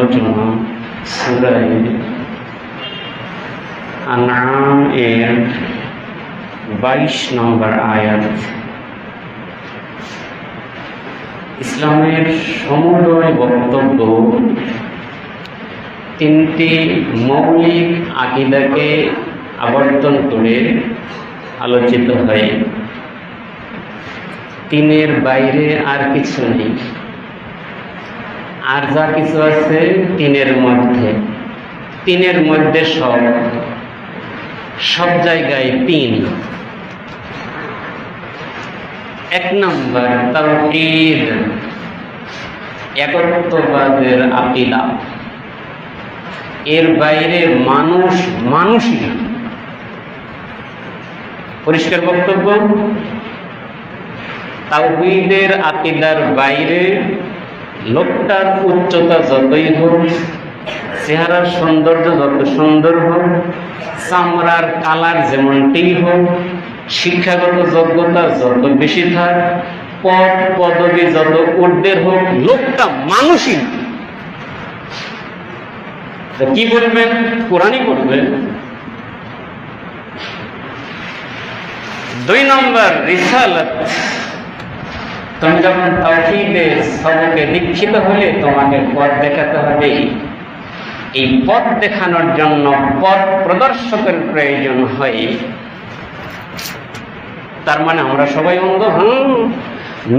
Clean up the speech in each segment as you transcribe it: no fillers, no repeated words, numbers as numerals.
আলোচনা সূরা আনআম এর 22 নম্বর আয়াত। ইসলামের সমুদয় বক্তব্য তিনটি মৌলিক আকীদাকে আবর্তন করে আলোচিত হয়। তিনের বাইরে আর কিছু নেই, আর যা কিছু আছে তিনের মধ্যে। তিনের মধ্যে সব জায়গায় তিন। এক নম্বর তাওহীদ, একত্ববাদের আকীদা। এর বাইরে মানুষই না। পরিষ্কার বক্তব্য। তাওহীদের আকীদার বাইরে লোকটার উচ্চতা যতই হোক, চেহারার সৌন্দর্য যত সুন্দর হোক, চামড়ার কালার যেমনটি হোক, শিক্ষাগত যোগ্যতা যত বেশি থাক, পদ পদবী যত ঊর্ধ্বের হোক, লোকটা মানুষই না। কি বলবেন? কোরআনই বলবেন। 2 নম্বর রিসালাত। তুমি যখন তাওহীদের সবকে দীক্ষিত হলে তোমাকে পথ দেখাতে হবে। এই পথ দেখানোর জন্য পথ প্রদর্শকের প্রয়োজন হয়। তার মানে আমরা সবাই অন্ধ?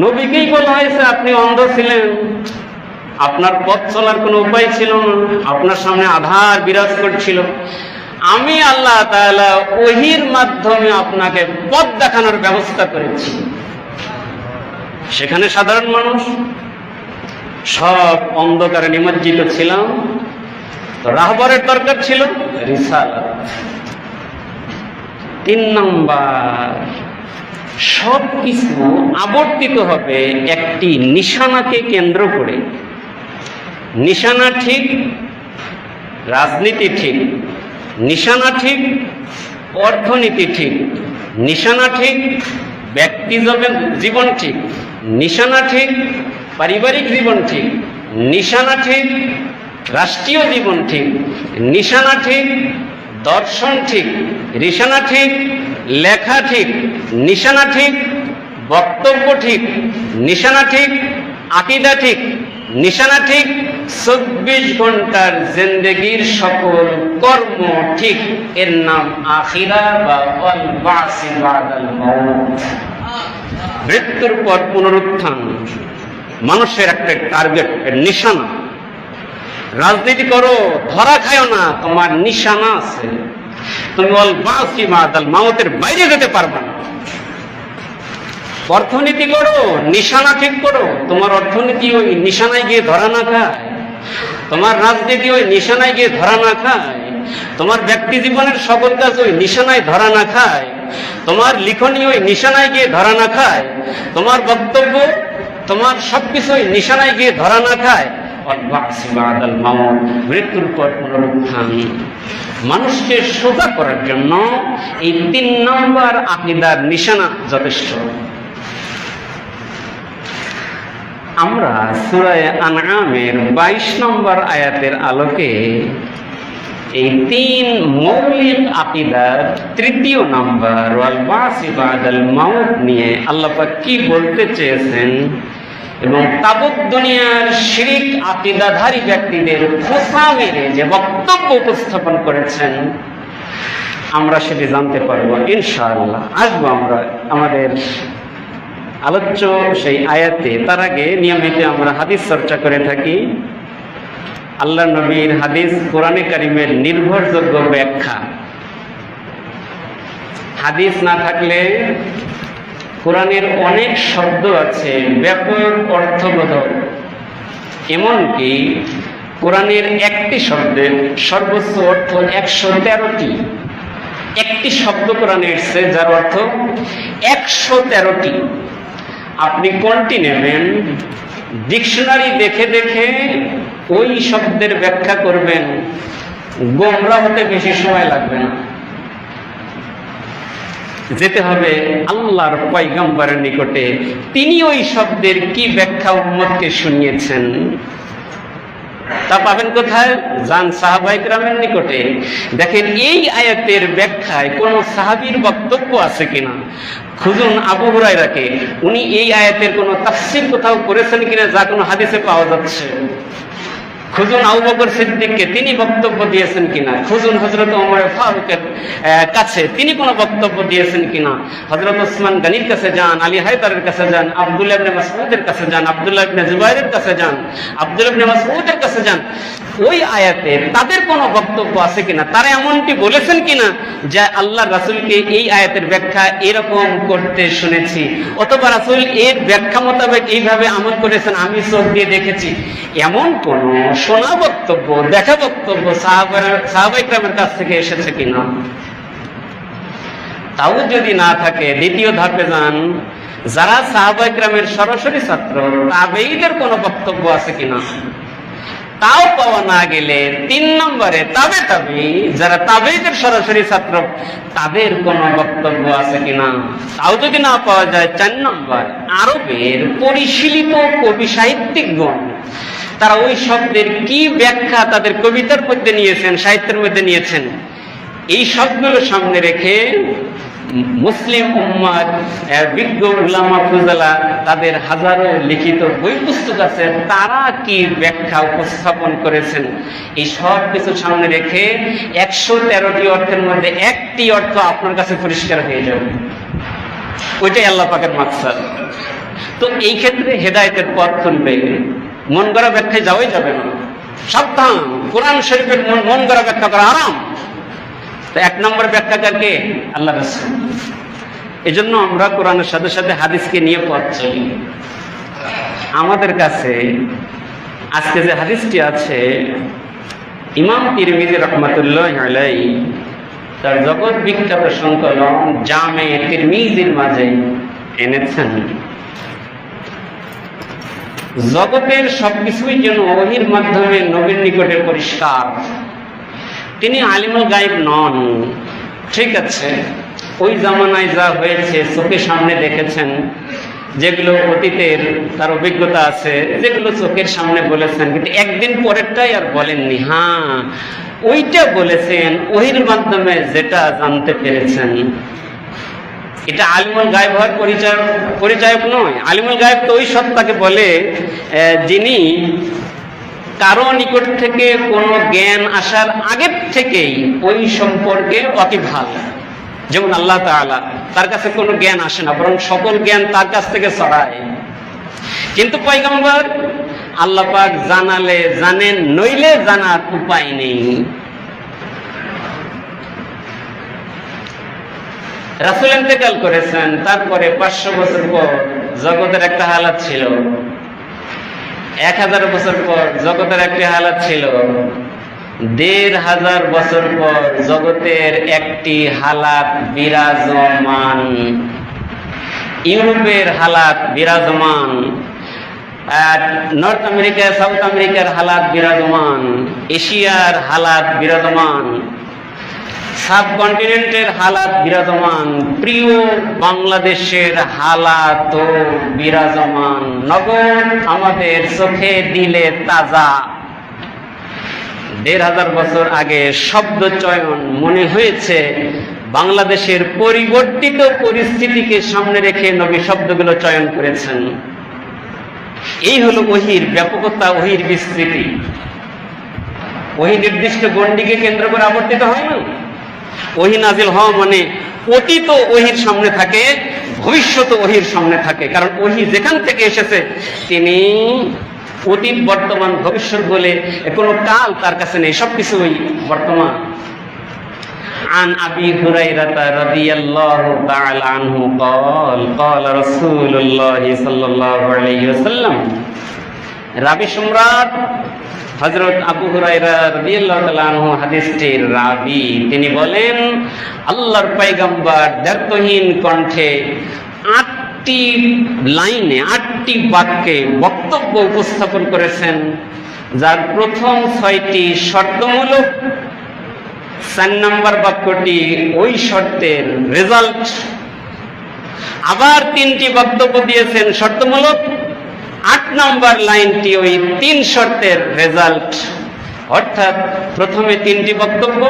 নবীকেই বলা হয়েছে আপনি অন্ধ ছিলেন, আপনার পথ চলার কোনো উপায় ছিল না, আপনার সামনে আধার বিরাজ করছিল। আমি আল্লাহ তাআলা ওহীর মাধ্যমে আপনাকে পথ দেখানোর ব্যবস্থা করেছি। সেখানে সাধারণ মানুষ সব অন্ধকারে নিমজ্জিত ছিলাম, তো রাহবরের দরকার ছিল রিসালাত। 3 নম্বর, সব কিছু আবর্তিত হবে একটি নিশানাকে কেন্দ্র করে। নিশানা ঠিক, রাজনীতি ঠিক, নিশানা ঠিক, অর্থনীতি ঠিক, নিশানা ঠিক, ব্যক্তি জীবন ঠিক, নিশানা ঠিক, পারিবারিক জীবন ঠিক, নিশানা ঠিক, রাষ্ট্রীয় জীবন ঠিক, নিশানা ঠিক, দর্শন ঠিক, নিশানা ঠিক, লেখা ঠিক, নিশানা ঠিক, বক্তব্য ঠিক, নিশানা ঠিক, আকীদা ঠিক, নিশানা ঠিক, 24 ঘন্টার জিন্দেগির সকল কর্ম ঠিক। এর নাম আখিরা বা আল বা'স বা'দাল মাউত। মৃত্যুর পর পুনরুত্থান মানুষের একটা টার্গেট, নিশানা। রাজনীতি করো, ধরা খায়ও না, তোমার নিশানা আছে। তুমি আল বা'স বা'দাল মাউতের বাইরে যেতে পারবে না। অর্থনীতি করো, নিশানা ঠিক করো, তোমার অর্থনীতি ওই নিশানায় গিয়ে ধরা না খায়। তোমার রাজনীতি ওই নিশানায় গিয়ে ধরা না খায়। তোমার ব্যক্তি জীবনের সকল কাজ ওই নিশানায় ধরা না খায়। তোমার লিখনী ওই নিশানায় গিয়ে ধরা না খায়। তোমার বক্তব্য, তোমার সবকিছু ওই নিশানায় গিয়ে ধরা না খায়। মৃত্যুর পর পুনরুত্থান। মানুষকে সোজা করার জন্য এই 3 নম্বর আকীদার নিশানা যথেষ্ট। আমরা সূরা আনআমের 22 নম্বর আয়াতের আলোকে এই 3 মৌলিক আকীদার 3য় নম্বর ওয়াল বা'স বা'দাল মাউত নিয়ে আল্লাহ পাক কি বলতে চেয়েছেন এবং তাবুক দুনিয়ার শিরক আকীদাধারী ব্যক্তিদের খোঁচা মেরে যে বক্তব্য উপস্থাপন করেছেন, আমরা সেটি জানতে পারবো ইনশাআল্লাহ। আসবো আমরা আমাদের আলোচ্য সেই আয়াতে। তার আগে নিয়মিত আমরা হাদিস চর্চা করে থাকি। আল্লাহ নবীর হাদিস কোরআনে কারিমের নির্ভরযোগ্য ব্যাখ্যা। হাদিস না থাকলে কোরআনের অনেক শব্দ আছে ব্যাপক অর্থবোধক, এমনকি কোরআনের একটি শব্দের সর্বোচ্চ অর্থ 113টি। একটি শব্দ কোরআনে এসেছে যার অর্থ 113টি। আপনি কোনটি নেবেন? ডিকশনারি দেখে দেখে ওই শব্দের ব্যাখ্যা করবেন, গোমরা হতে বেশি সময় লাগবে না। যেতে হবে আল্লাহর পয়গম্বরের নিকটে, তিনি ওই শব্দের কি ব্যাখ্যা উম্মতকে শুনিয়েছেন। তা পাবেন কোথায়? যান সাহাবায়ে কেরামের নিকটে, দেখেন এই আয়াতের ব্যাখ্যায় কোন সাহাবীর বক্তব্য আছে কিনা। খুঁজুন আবু হুরায়রাকে, উনি এই আয়াতের কোন তাফসীর কোথাও করেছেন কিনা যা কোনো হাদিসে পাওয়া যাচ্ছে। খুঁজুন আবু বকর সিদ্দিককে, তিনি বক্তব্য দিয়েছেন কিনা। খুঁজুন হযরত ওমর ফারুকের কাছে, তিনি কোনো বক্তব্য দিয়েছেন কিনা। হযরত ওসমান গনির কাছে যান, আলী হায়দারের কাছে যান, আব্দুল্লাহ ইবনে মাসউদের কাছে যান, আব্দুল্লাহ ইবনে জুবাইরের কাছে যান, আব্দুল্লাহ ইবনে মাসউদের কাছে যান। ওই আয়াতে তাদের কোনো বক্তব্য আছে কিনা, তারা এমনটি বলেছেন কিনা যে আল্লাহ রাসূলকে এই আয়াতের ব্যাখ্যা এরকম করতে শুনেছি, অথবা রাসূল এর ব্যাখ্যা মোতাবেক এইভাবে আমল করেছেন, আমি চোখ দিয়ে দেখেছি, এমন কোন শোনা বক্তব্য, দেখা বক্তব্য সাহাবায়ে কেরামের কাছ থেকে এসেছে কিনা। তাও যদি না থাকে, দ্বিতীয় ধাপে যান, যারা সাহাবায়ে কেরামের সরাসরি ছাত্র, তাবেঈদের কোনো বক্তব্য আছে কিনা। তাও পাওয়া না গেলে 3 নম্বরে তাবেঈ, যারা তাবেঈদের সরাসরি ছাত্র, তাদের কোনো বক্তব্য আছে কিনা। তাও যদি না পাওয়া যায়, 4 নম্বর আরবের পরিশীলিত কবি সাহিত্যিকগণ, তারা ওই শব্দের কি ব্যাখ্যা তাদের কবিতার মধ্যে নিয়েছেন, সাহিত্যের মধ্যে নিয়েছেন, এই সবগুলো সামনে রেখে মুসলিম উম্মার বিজ্ঞ উলামা ফুজালা, তাদের হাজারো লিখিত বই পুস্তক আছে, তারা কি ব্যাখ্যা উপস্থাপন করেছেন, এই সব কিছু সামনে রেখে 113টি অর্থের মধ্যে একটি অর্থ আপনার কাছে পরিষ্কার হয়ে যাবে। ওইটাই আল্লাহ পাকের মাকসাদ। তো এই ক্ষেত্রে হেদায়েতের পথ খুলবে। মন গড়া ব্যাখ্যায় যাওয়াই যাবে না, সাবধান। কোরআন শরীফের মন গড়া ব্যাখ্যা করা হারাম। তো 1 নম্বর ব্যাখ্যাকারকে আল্লাহ রাসূল। এজন্য আমরা কোরআনের সাথে সাথে হাদিসকে নিয়ে পথ চলি। আমাদের কাছে আজকে যে হাদিসটি আছে, ইমাম তিরমিজি রাহমাতুল্লাহি আলাইহি তার জগৎ বিখ্যাত সংকলন জামে তিরমিজির মাঝে এনেছেন। জগতের সবকিছুই যেন ওহীর মাধ্যমে নবীর নিকটে পরিষ্কার। তিনি আলিমুল গায়ব নন, ঠিক আছে, ওই জামানায় যা হয়েছে চোখের সামনে দেখেছেন, যেগুলো অতীতের তার অভিজ্ঞতা আছে, যেগুলো চোখের সামনে বলেছেন, কিন্তু একদিন পরেরটাই আর বলেননি। হ্যাঁ, ওইটা বলেছেন ওহীর মাধ্যমে যেটা জানতে পেরেছেন। এটা আলিমুল গায়ব হওয়ার পরিচায়ক নয়। আলিমুল গায়ব তো ওই সত্তাকে বলে যিনি কারো নিকট থেকে কোনো জ্ঞান আসার আগের থেকেই ওই সম্পর্কে ওয়াকিবহাল। যেমন আল্লাহ তাআলা, তার কাছে কোনো জ্ঞান আসে না, বরং সকল জ্ঞান তার কাছ থেকে ছড়ায়। কিন্তু পয়গম্বর আল্লাহ পাক জানালে জানেন, নইলে জানার উপায় নেই। রাসূল ইন্তেকাল করেছেন, তারপরে 500 বছর পর জগতের একটা হালাত ছিল, 1000 বছর পর জগতের একটি হালাত ছিল, 1500 বছর পর জগতের একটি হালাত বিরাজমান। ইউরোপের হালাত বিরাজমান, নর্থ আমেরিকা, সাউথ আমেরিকার হালাত বিরাজমান, এশিয়ার হালাত বিরাজমান, সাবকন্টিনেন্টের হালাত বিরাজমান, প্রিয় বাংলাদেশের হালাত বিরাজমান। নগদ আমাদের চোখে দিলে তাজা। 1500 বছর আগে শব্দ চয়ন মনে হয়েছে বাংলাদেশের পরিবর্তিত পরিস্থিতিকে সামনে রেখে নবী শব্দগুলো চয়ন করেছেন। এই হলো ওহীর ব্যাপকতা, ওহীর বিস্তৃতি। ওহী নির্দিষ্ট গণ্ডিকে কেন্দ্র করে আবর্তিত হয় না। ওহী নাজিল হওয়া মানে অতীত ওহীর সামনে থাকে, ভবিষ্যৎ ওহীর সামনে থাকে। কারণ ওহী যেখান থেকে এসেছে, তিনি অতীত, বর্তমান, ভবিষ্যৎ বলে কোনো কাল তার কাছে নেই, সবকিছুই বর্তমান। عن أبي هريرة رضي الله تعالى عنه قال قال رسول الله صلى الله عليه وسلم। রাবি সম্রাট হযরত আবু হুরায়রা রাদিয়াল্লাহু তাআলা আনহু হাদিসটির রাবি, তিনি বলেন, আল্লাহর পয়গম্বর দ্ব্যর্থহীন কণ্ঠে 8টি লাইনে 8টি বাক্যে বক্তব্য উপস্থাপন করেছেন, যার প্রথম 6টি শর্তমূলক, 4 নম্বর বাক্যটি ওই শর্তের রেজাল্ট। আবার 3টি বক্তব্য দিয়েছেন শর্তমূলক, 8 নম্বর লাইনটি ওই 3 শর্তের রেজাল্ট, অর্থাৎ প্রথমে 3টি বক্তব্য,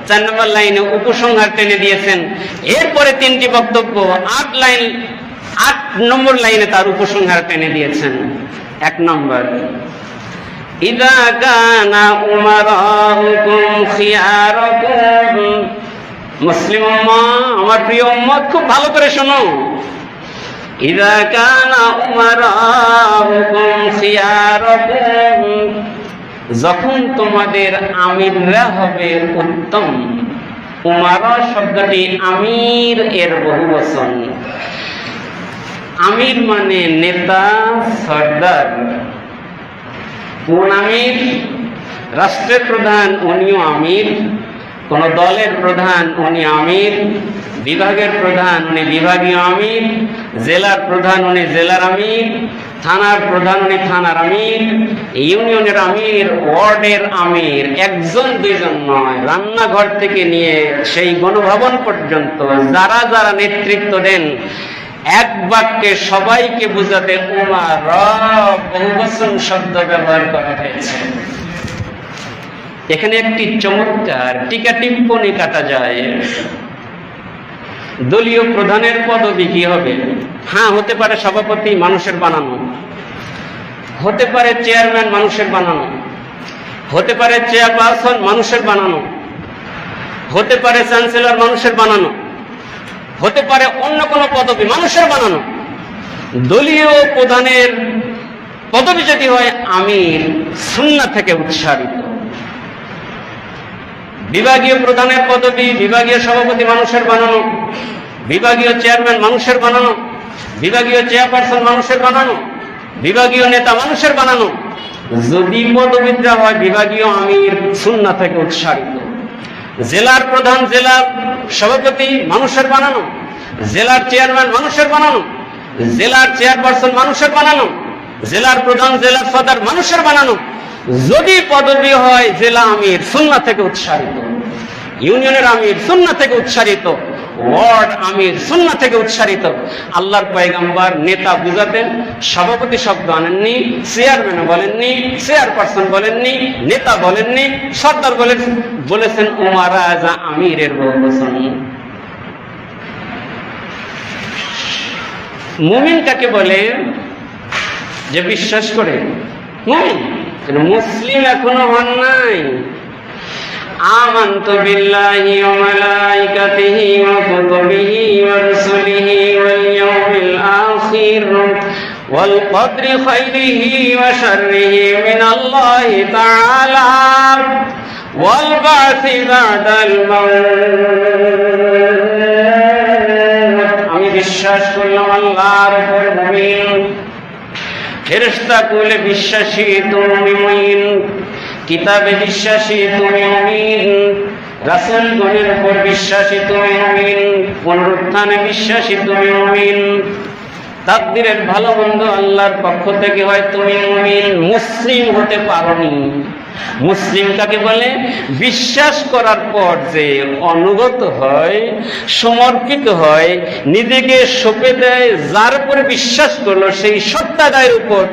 4 নম্বর লাইনে উপসংহার টেনে দিয়েছেন, এরপরে 3টি বক্তব্য, 8 নম্বর লাইনে তার উপসংহার টেনে দিয়েছেন। 1 নম্বর, ইদা কানা উমারাউকুম খিয়ারাকুম, মুসলিম উম্মাহ, আমার প্রিয় উম্মত খুব ভালো করে শোনো, ইদা কানা উমারাউকুম খিয়ারাকুম, যখন তোমাদের আমিররা হবে উত্তম। উমারা শব্দটি আমির এর বহুবচন। আমির মানে নেতা, সর্দার। কোন আমির? রাষ্ট্রের প্রধান উনিও আমির, কোন দলের প্রধান উনি আমির, বিভাগের প্রধান উনি বিভাগীয় আমির, জেলার প্রধান উনি জেলার আমির, থানার প্রধান উনি থানার আমির, ইউনিয়নের আমির, ওয়ার্ডের আমির। 1 2 নয়, রান্নাঘর থেকে নিয়ে সেই গণভবন পর্যন্ত যারা যারা নেতৃত্ব দেন, এক বাক্যে সবাইকে বোঝাতে উমারা বহুবচন শব্দ ব্যবহার করা হয়েছে। এখানে একটি চমৎকার টিকা টিপ্পণী কাটা যায়। দলীয় প্রধানের পদবি কি হবে? হ্যাঁ, হতে পারে সভাপতি, মানুষের বানানো, হতে পারে চেয়ারম্যান, মানুষের বানানো, হতে পারে চেয়ারপারসন, মানুষের বানানো, হতে পারে চ্যান্সেলর, মানুষের বানানো, হতে পারে অন্য কোনো পদবি, মানুষের বানানো। দলীয় প্রধানের পদবি যদি হয় আমির, সুন্নাহ থেকে উৎসারিত। বিভাগীয় প্রধানের পদবি, বিভাগীয় সভাপতি, মানুষের বানানো, বিভাগীয় চেয়ারম্যান, মানুষের বানানো, বিভাগীয় চেয়ারপারসন, মানুষের বানানো, বিভাগীয় নেতা, মানুষের বানানো। যদি পদবিটা হয় বিভাগীয় আমির, সুন্নাহ থেকে উৎসারিত। জেলার প্রধান, জেলার সভাপতি, মানুষের বানানো, জেলার চেয়ারম্যান, মানুষের বানানো, জেলার চেয়ারপারসন, মানুষের বানানো, জেলার প্রধান, জেলার সদর, মানুষের বানানো। যদি পদবি হয় জেলা আমির, সুন্নাহ থেকে উৎসারিত। ইউনিয়নের আমির, সুন্নাহ থেকে উৎসারিত। ওয়ার্ড আমির, সুন্নাহ থেকে উৎসারিত। আল্লাহর পয়গম্বর নেতা বুঝাতেন, সভাপতি শব্দ আনেননি, চেয়ারম্যান বলেননি, চেয়ারপারসন বলেননি, নেতা বলেননি, সর্দার বলেছেন উমারা, যা আমিরের বহুবচন। মুমিন কাকে বলে? যে বিশ্বাস করে মুমিন। মুসলিম এখনো হন নাই। আমানতু বিল্লাহি ওয়া মালাইকাতিহি ওয়া কুতুবিহি ওয়া রুসুলিহি ওয়াল ইয়াউমিল আখির ওয়াল কদরি খাইরিহি ওয়া শাররিহি মিনাল্লাহি তাআলা ওয়াল বা'সি বা'দাল মাউত। আমি বিশ্বাস করলাম আল্লাহর উপর, মুমিন। ফেরেশতা কুলে বিশ্বাসী, তুমি মুমিন। কিতাবে বিশ্বাসী, তুমি মুমিন। রাসূলগণের উপর বিশ্বাসী, তুমি মুমিন। পুনরুত্থানে বিশ্বাসী, তুমি মুমিন। তাকদীরের ভালো মন্দ আল্লাহর পক্ষ থেকে হয়, তুমি মুমিন। মুসলিম হতে পারোনি। মুসলিম কাকে বলে? বিশ্বাস করার পর যে অনুগত হয়, সমর্পিত হয়, নিজেকে সঁপে দেয়, যার উপরে বিশ্বাস করলো সেই সত্তাদায়ের উপর,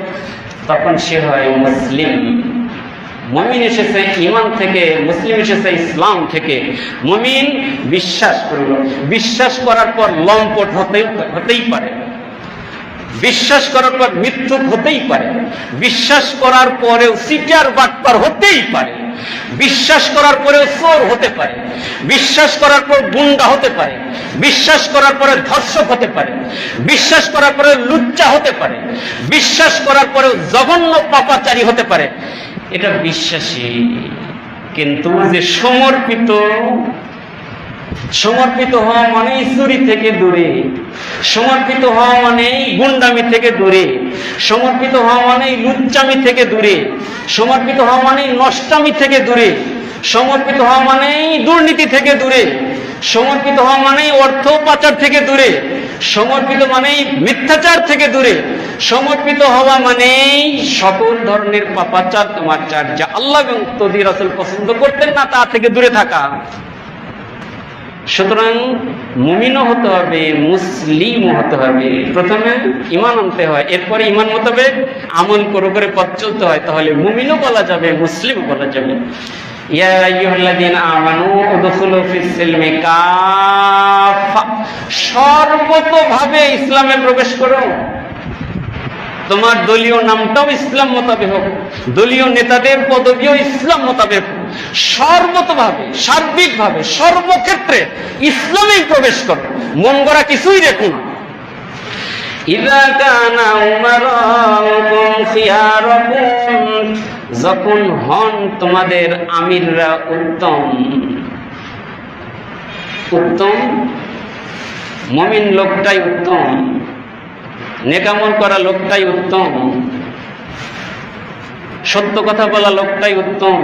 তখন সে হয় মুসলিম। মুমিন এসেছে ঈমান থেকে, মুসলিম এসেছে ইসলাম থেকে। মুমিন বিশ্বাস করলো, বিশ্বাস করার পর লম্পট হতেই পারে, বিশ্বাস করার পর মিথ্যুক হতেই পারে, বিশ্বাস করার পরেও সিটার বাটপার হতেই পারে, বিশ্বাস করার পরেও চোর হতে পারে, বিশ্বাস করার পর গুন্ডা হতে পারে, বিশ্বাস করার পরে ধর্ষক হতে পারে, বিশ্বাস করার পরে লুচ্চা হতে পারে, বিশ্বাস করার পরেও জঘন্য পাপাচারী হতে পারে। এটা বিশ্বাসী। কিন্তু যে সমর্পিত হওয়া মানেই চুরি থেকে দূরে, সমর্পিত হওয়া মানেই গুন্ডামি থেকে দূরে, সমর্পিত হওয়া মানেই লুচ্চামি থেকে দূরে, সমর্পিত হওয়া মানেই নষ্টামি থেকে দূরে, সমর্পিত হওয়া মানেই দুর্নীতি থেকে দূরে, সমর্পিত হওয়া মানেই অর্থ পাচার থেকে দূরে, সমর্পিত মানেই মিথ্যাচার থেকে দূরে, সমর্পিত হওয়া মানেই সকল ধরনের পাপাচার, তোমাচার, যা আল্লাহ এবং তদি রাসূল পছন্দ করতেন না তা থেকে দূরে থাকা। সুতরাং মুমিনও হতে হবে, মুসলিমও হতে হবে। প্রথমে ঈমান আনতে হয়, এরপরে ঈমান মোতাবেক আমল করে পথ চলতে হয়, তাহলে মুমিনও বলা যাবে, মুসলিমও বলা যাবে। ইয়া আইয়ুহাল্লাযীনা আমানু উদখুলু ফিস সিলমি কাফা, সর্বতোভাবে ইসলামে প্রবেশ করো। তোমার দলীয় নামটাও ইসলাম মোতাবেক হোক, দলীয় নেতাদের পদবিও ইসলাম মোতাবেক হোক, সর্বতভাবে, সার্বিকভাবে, সর্বক্ষেত্রে ইসলামেই প্রবেশ করো, মন গড়া কিছুই রেখো না। ইযা কানা উমারাউকুম খিয়ারাকুম, যখন হন তোমাদের আমিররা উত্তম, উত্তম মুমিন লোকটাই উত্তম, নেকামল করা লোকটাই উত্তম, সত্য কথা বলা লোকটাই উত্তম,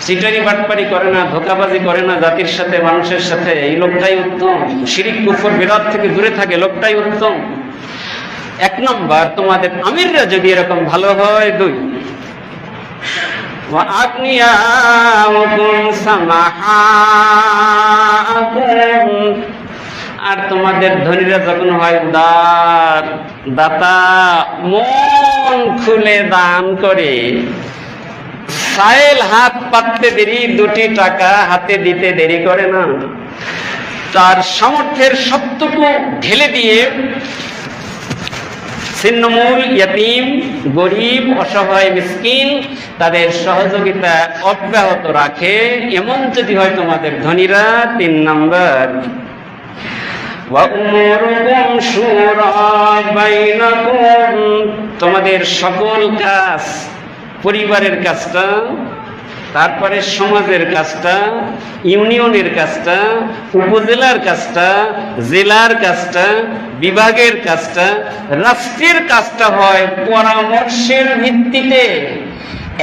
চিটারি বাটপারি করে না, ধোঁকাবাজি করে না জাতির সাথে, মানুষের সাথে, এই লোকটাই উত্তম, শিরিক কুফর বিদআত থেকে দূরে থাকে লোকটাই উত্তম। এক নম্বর, তোমাদের আমিররা যদি এরকম ভালো হয়। দুই, ওয়া আগনিয়াউকুম সামাহাকুম, আর তোমাদের ধনীরা যখন হয় উদার, দাতা, মন খুলে দান করে, সাইল হাত পাততে দেরি, দুটি টাকা হাতে দিতে দেরি করে না, তার সামর্থ্যের সবটুকু ঢেলে দিয়ে ছিন্নমূল, ইয়াতীম, গরিব, অসহায়, মিসকিন, তাদের সহযোগিতা অব্যাহত রাখে, এমন যদি হয় তোমাদের ধনীরা। তিন নম্বর, ওয়া উমুরুকুম শুরা বাইনাকুম, তোমাদের সকল কাজ, পরিবারের কাজটা, তারপরে সমাজের কাজটা, ইউনিয়নের কাজটা, উপজেলার কাজটা, জেলার কাজটা, বিভাগের কাজটা, রাষ্ট্রের কাজটা হয় পরামর্শের ভিত্তিতে,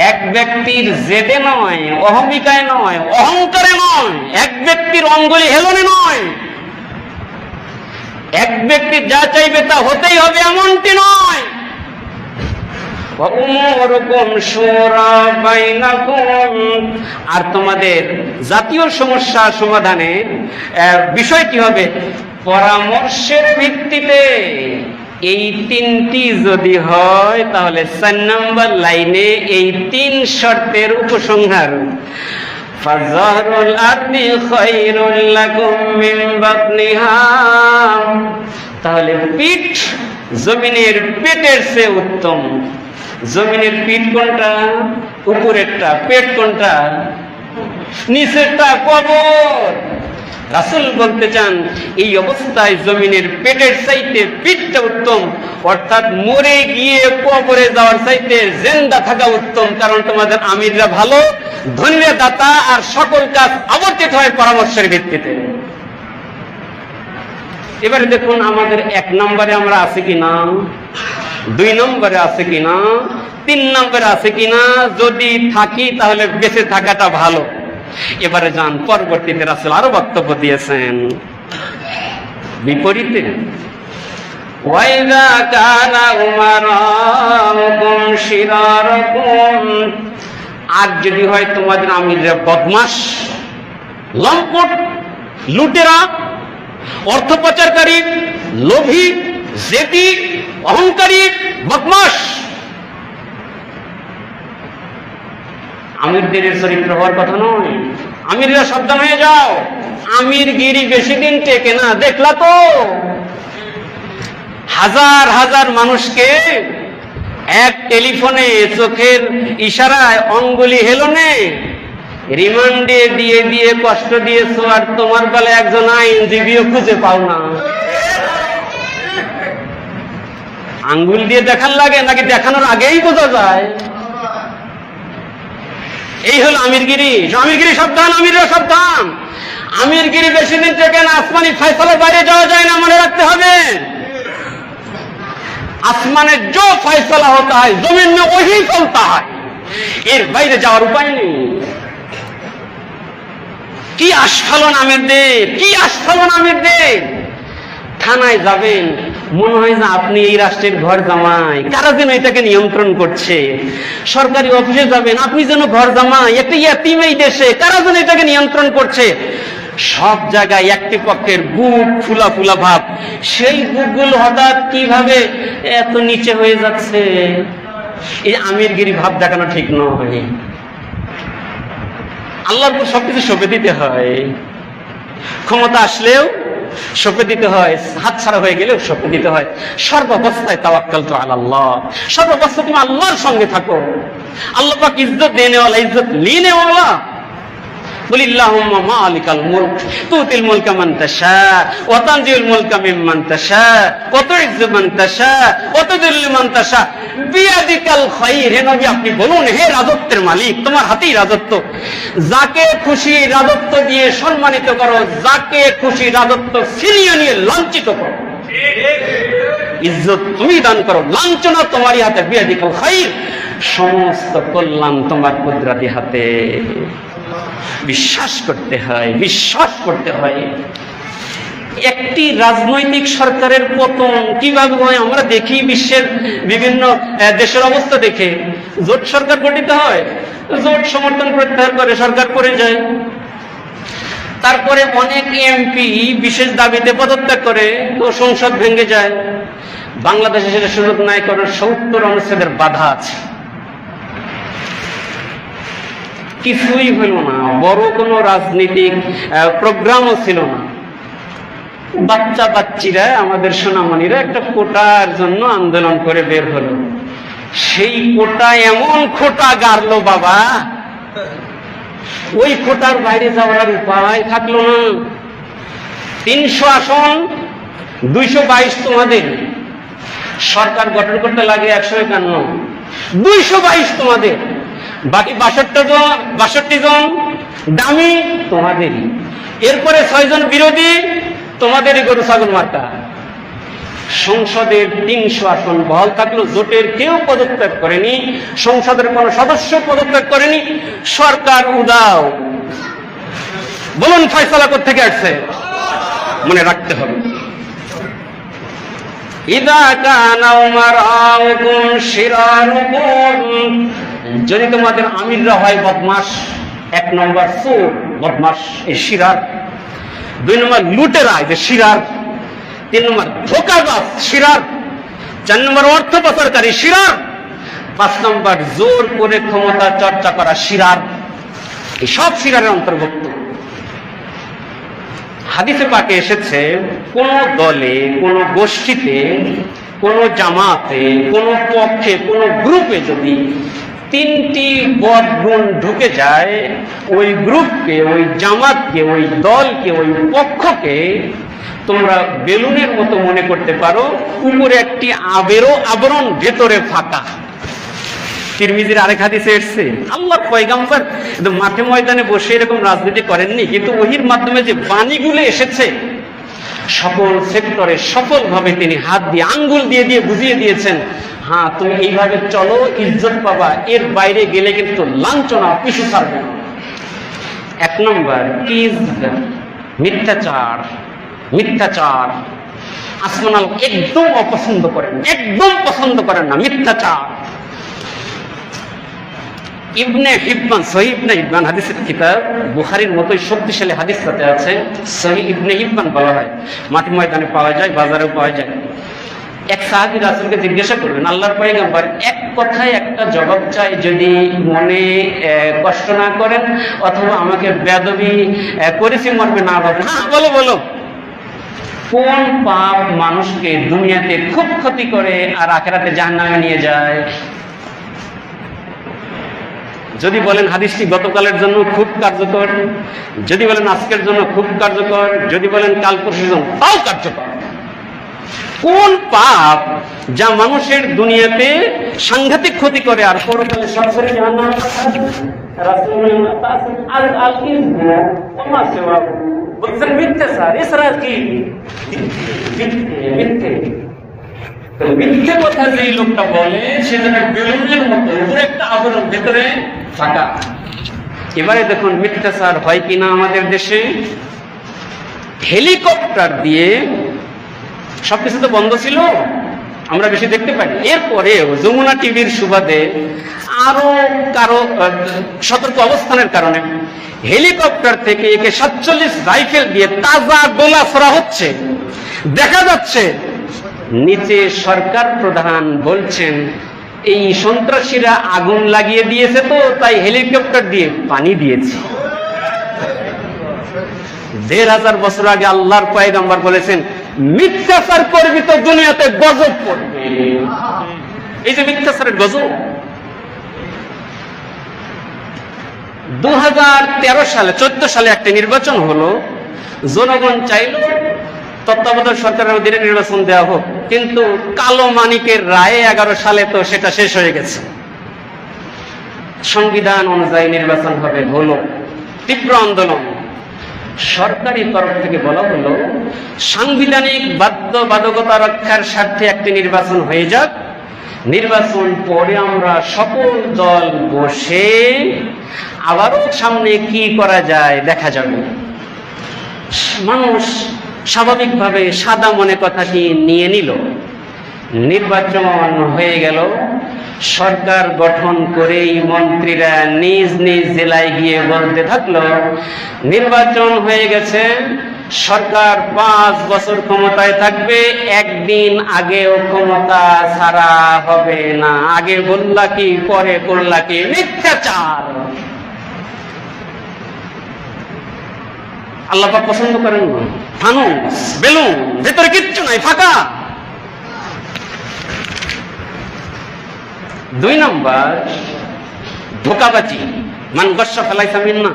এক ব্যক্তির জেদে নয়, অহমিকায় নয়, অহংকারে নয়, এক ব্যক্তির অঙ্গুলি হেলনে নয়, এক ব্যক্তি যা চাইবে তা হতেই হবে এমনটি নয়। আর তোমাদের জাতীয় সমস্যা সমাধানে বিষয়টি হবে পরামর্শের ভিত্তিতে। এই তিনটি যদি হয় তাহলে 4 নম্বর লাইনে এই 3 শর্তের উপসংহার, ফাযহারুল আরদি খায়রুল লাকুম মিন বাতনিহা, তাহলে পিঠ জমিনের পেটের চেয়ে উত্তম। জমিনের পিঠ কোনটা? উপরেরটা। পেট কোনটা? নিচেরটা, কবর। রাসূল বলতে চান এই অবস্থায় জমিনের পেটের চাইতে পিঠটা উত্তম, অর্থাৎ মরে গিয়ে কবরে যাওয়ার চাইতে জিন্দা থাকা উত্তম। কারণ তোমাদের আমিররা ভালো, ধনীরা দাতা, আর সকল কাজ আবর্তিত হয় পরামর্শের ভিত্তিতে। এবারে দেখুন আমাদের 1 নম্বরে আমরা আছি কিনা, 2 নম্বরে আছে কিনা, 3 নম্বরে আছে কিনা। যদি থাকি তাহলে বেঁচে থাকাটা ভালো। এবারে যান পরবর্তীতে রাসূল আরো বক্তব্য দিয়েছেন বিপরীতে। ওয়াইদা কানা উমারাকুম শিরারাকুম, আর যদি হয় তোমাদের আমিররা বদমাশ, লম্পট, লুটেরা, অর্থ পাচারকারী, লোভী, জেদি, অহংকারী, বদমাশ, আমিরদের চরিত্র হওয়ার কথা নয়। আমিররা সাবধান হয়ে যাও, আমিরগিরি বেশি দিন টেকে না। দেখলা তো হাজার হাজার মানুষকে এক টেলিফোনে চোখের ইশারায় অঙ্গুলি হেলনে রিমান্ডে দিয়ে দিয়ে কষ্ট দিয়েছো, আর তোমার বেলা একজন আইনজীবীও খুঁজে পাও না। আঙ্গুল দিয়ে দেখার লাগে নাকি দেখানোর আগেই বোঝা যায়? এই হলো আমিরগিরি। আমিরগিরি সাবধান, আমিররা সাবধান। আমিরগিরি বেশি দিন থেকে না, আসমানি ফয়সালার বাইরে যাওয়া যায় না, মনে রাখতে হবে। আসমানে जो फैसला होता है जमीन में वही चलता है, এর বাইরে যাওয়ার উপায় নেই। কি আস্ফালন আমিরদের, কি আস্ফালন আমিরদের। থানায় যাবেন, মনে হয় যে আপনি এই রাষ্ট্রের ঘর জামাই, কারা যেন এটাকে নিয়ন্ত্রণ করছে। সরকারি অফিসে যাবেন, আপনি যেন ঘর জামাই, একটা ইয়াতীম এই দেশে, কারা যেন এটাকে নিয়ন্ত্রণ করছে। সব জায়গায় একটি পক্ষের বুক ফুলা ফুলা ভাব, সেই বুকগুলো হঠাৎ কিভাবে এত নিচে হয়ে যাচ্ছে, এই আমিরগিরি ভাব দেখানো ঠিক নয়। আল্লাহর উপর সবকিছু সঁপে দিতে হয়, ক্ষমতা আসলেও সঁপে দিতে হয়, হাত ছাড়া হয়ে গেলেও সঁপে দিতে হয়। সর্বাবস্থায় তাওয়াক্কালতু আলাল্লাহ, সর্বাবস্থায় তুমি আল্লাহর সঙ্গে থাকো। আল্লাহ পাক ইজ্জত দেনেওয়ালা, ইজ্জত লিনেওয়ালা। কুলিল্লাহুম্মা মালিকাল মুলক তুতিল মুলকা মান তাশা ওয়া তানজিউল মুলকা মিম্মান তাশা ওয়া তুইজ্জু মান তাশা ওয়া তুযিল্লু মান তাশা বিয়াদিকাল খায়র। হে নবী, আপনি বলুন, হে রাজত্বের মালিক, তোমার হাতেই রাজত্ব। যাকে খুশি রাজত্ব দিয়ে সম্মানিত করো, যাকে খুশি রাজত্ব ছিনিয়ে নিয়ে লাঞ্ছিত করো। ইজ্জত তুমি দান করো, লাঞ্ছনা তোমারই হাতে। বিয়াদিকাল খায়র, সমস্ত কল্যাণ তোমার কুদরতি হাতে। বিশ্বাস করতে হয়, বিশ্বাস করতে হয়। একটি রাজনৈতিক সরকারের পতন কিভাবে হয় আমরা দেখি, বিশ্বের বিভিন্ন দেশের অবস্থা দেখে। জোট সরকার গঠিত হয়, জোট সমর্থন প্রত্যাহার করে, সরকার পড়ে যায়। তারপরে অনেক এমপি বিশেষ দাবিতে পদত্যাগ করে, তো সংসদ ভেঙে যায়। বাংলাদেশে সেটা সুযোগ নাই, কারণ ৭০ অনুচ্ছেদের বাধা আছে। কিছুই হইল না, বড় কোনো রাজনৈতিক প্রোগ্রামও ছিল না। বাচ্চা বাচ্চিরা, আমাদের সোনামণিরা একটা কোটার জন্য আন্দোলন করে বের হলো। সেই কোটা এমন খোটা গাড়লো বাবা, ওই কোটার বাইরে যাওয়ার উপায় থাকলো না। ৩০০ আসন, ২২২ তোমাদের। সরকার গঠন করতে লাগে ১৫১, ২22 তোমাদের। বাকি ৬২ জন দামি তোমাদেরই। এরপরে ৬ জন বিরোধী, তোমাদেরই গরু ছাগল মার্কা। সংসদের ৩০০ আসন বহাল থাকলো, জোটের কেউ পদত্যাগ করেনি, সংসদের কোন সদস্য পদত্যাগ করেনি। সরকার উদাও। বলুন ফয়সালা কোত্থেকে আসছে? মনে রাখতে হবে। ইদা কানা উমারাউকুম শিরারুকুম, যদি তোমাদের আমিররা হয় বদমাশ, ১ নম্বর চোর বদমাশ, এই শিরার। ২ নম্বর লুটেরা, এই যে শিরার। ৩ নম্বর ধোঁকাবাজ, শিরার। ৪ নম্বর অর্থ পাচারকারী, শিরার। ৫ নম্বর জোর করে ক্ষমতা চর্চা করা, শিরার। এই সব শিরারের অন্তর্ভুক্ত। হাদিসে পাকে এসেছে, কোন দলে, কোন গোষ্ঠীতে, কোন জামাতে, কোন পক্ষে, কোন গ্রুপে যদি ৩টি বদগুণ ঢুকে যায়, ওই গ্রুপকে, ওই জামাতকে, ওই দলকে, ওই পক্ষকে তোমরা বেলুনের মতো মনে করতে পারো, উপরে একটি আবরণ, ভেতরে ফাঁকা। তিরমিজির আরেক হাদিসে এসেছে, আল্লাহর পয়গম্বর মাঠে ময়দানে বসে এরকম রাজনীতি করেননি, কিন্তু ওহির মাধ্যমে যে বাণীগুলো এসেছে সকল সেক্টরে সফলভাবে তিনি হাত দিয়ে, আঙ্গুল দিয়ে দিয়ে বুঝিয়ে দিয়েছেন, হ্যাঁ তুমি এইভাবে চলো, ইজ্জত পাবা, এর বাইরে গেলে কিন্তু লাঞ্ছনা, পিছু ছাড়বে না। ১ নম্বর কিযব, মিথ্যাচার। মিথ্যাচার আসমানাল একদম অপছন্দ করেন, একদম পছন্দ করেন না মিথ্যাচার। ইবনে হিব্বান, সহিহ ইবনে হিব্বান হাদিসের কিতাব, বুখারীর মতোই শক্তিশালী হাদিস তাতে আছে। সহিহ ইবনে হিব্বান বলা হয়, মাঠে ময়দানে পাওয়া যায়, বাজারেও পাওয়া যায়। এক সাহাবী রাসূলকে জিজ্ঞাসা করলেন, আল্লাহর পয়গম্বর, এক কথায় একটা জবাব চাই, যদি মনে কষ্ট না করেন, অথবা আমাকে বেয়াদবি করেছি মরবে না বাবা। হ্যাঁ বলো বলো। কোন পাপ মানুষকে দুনিয়াতে খুব ক্ষতি করে আর আখিরাতে জাহান্নামে নিয়ে যায়? যদি বলেন হাদিসটি গতকালের জন্য খুব কার্যকর, যদি বলেন আজকের জন্য খুব কার্যকর, যদি বলেন কাল পরশুর জন্য তাও কার্যকর। কোন পাপ যা মানুষের দুনিয়াতে সাংঘাতিক ক্ষতি করে আর পরকালে সরাসরি জাহান্নামে বলছেন মিথ্যে। স্যার এছাড়া কি মিথ্যে? মিথ্যে কথা যে লোকটা বলে, সে যেন বেলুনের মতো উপরে একটা আবরণ, ভেতরে ফাঁকা। এবারে দেখুন মিথ্যাচার হয় কিনা আমাদের দেশে। হেলিকপ্টার দিয়ে, সবকিছু তো বন্ধ ছিল, আমরা বেশি দেখতে পাই। এরপরেও যমুনা টিভির সুবাদে আরো কারো সতর্ক অবস্থানের কারণে হেলিকপ্টার থেকে একে 47 রাইফেল দিয়ে তাজা গোলা ছোড়া হচ্ছে। দেখা যাচ্ছে নিচে সরকার প্রধান বলছেন এই সন্ত্রাসীরা আগুন লাগিয়ে দিয়েছে, তো তাই হেলিকপ্টার দিয়ে পানি দিয়েছে। 1500 বছর আগে আল্লাহর পয়গম্বর বলেছেন মিথ্যাচার করবি তো দুনিয়াতে গজব পড়বে। এই যে মিথ্যাচারের গজব। 2013 সালে 14 সালে একটা নির্বাচন হলো, জনগণ চাইল তত্ত্বাবধায়ক সরকারের অধীনে নির্বাচন দেওয়া হোক, কিন্তু কালো মানিকের রায়ে 11 সালে তো সেটা শেষ হয়ে গেছে। সংবিধান অনুযায়ী নির্বাচন হবে, হলো তীব্র আন্দোলন। সরকারি তরফ থেকে বলা হলো সাংবিধানিক বাধ্যবাধকতা রক্ষার স্বার্থে একটি নির্বাচন হয়ে যাক, নির্বাচন পরে আমরা সকল দল বসে আবারও সামনে কি করা যায় দেখা যাবে। মানুষ স্বাভাবিকভাবে সাদা মনে কথাটি নিয়ে নিল। নির্বাচন হয়ে গেল, সরকার গঠন করেই মন্ত্রীরা নিজ নিজ জেলায় গিয়ে বলতে থাকলো নির্বাচন হয়ে গেছে, সরকার 5 বছর ক্ষমতায় থাকবে, একদিন আগেও ক্ষমতা ছাড়া হবে না। আগে বললা কি পরে করলা কি, মিথ্যাচার। আল্লাহ পাক পছন্দ করেন না। ফানুস বেলুন, ভেতরে কিচ্ছু নাই, ফাঁকা। 2 নম্বর ধোঁকাবাজি, মান গস্যা ফেলাইছে মিন্না।